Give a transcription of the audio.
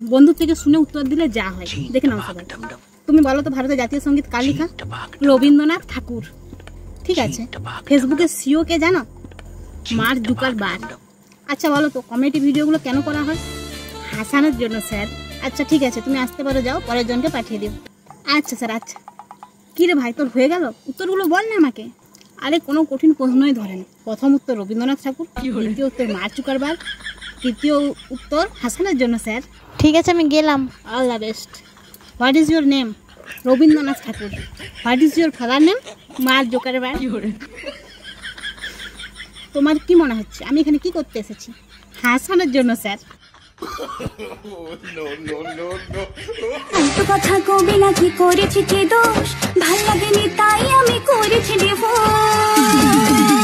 বন্ধু থেকে শুনে উত্তর দিলে যা হয় দেখে নাও সবাই। তুমি বলো তো ভারতের জাতীয় সঙ্গীত কার লেখা? রবীন্দ্রনাথ ঠাকুর। ঠিক আছে, ফেসবুকের সিও কে জানো? Mark Zuckerberg. আচ্ছা বলো তো কমেডি ভিডিওগুলো কেন করা হয়? হাসানোর জন্য স্যার। আচ্ছা ঠিক আছে, তুমি আসতে পারো, যাও, পরের জনকে পাঠিয়ে দিও। আচ্ছা স্যার, আচ্ছা। কী রে ভাই, তোর হয়ে গেল? উত্তরগুলো বল না আমাকে। আরে কোনো কঠিন প্রশ্নই ধরেনি। প্রথম উত্তর রবীন্দ্রনাথ ঠাকুর, দ্বিতীয় উত্তর মার্ক জুকারবার্গ, তৃতীয় উত্তর হাসানোর জন্য স্যার। ঠিক আছে, আমি গেলাম। All the best. What is your name? Rabindranath Thakur. What is your father name? Mark Zuckerberg. তোমার কি মনে হচ্ছে আমি এখানে কি করতে এসেছি? হাসানোর জন্য স্যার। কথা কবি নাকি করেছি কি দোষ, ভাল লাগেনি তাই আমি করেছি ডিভোর্স।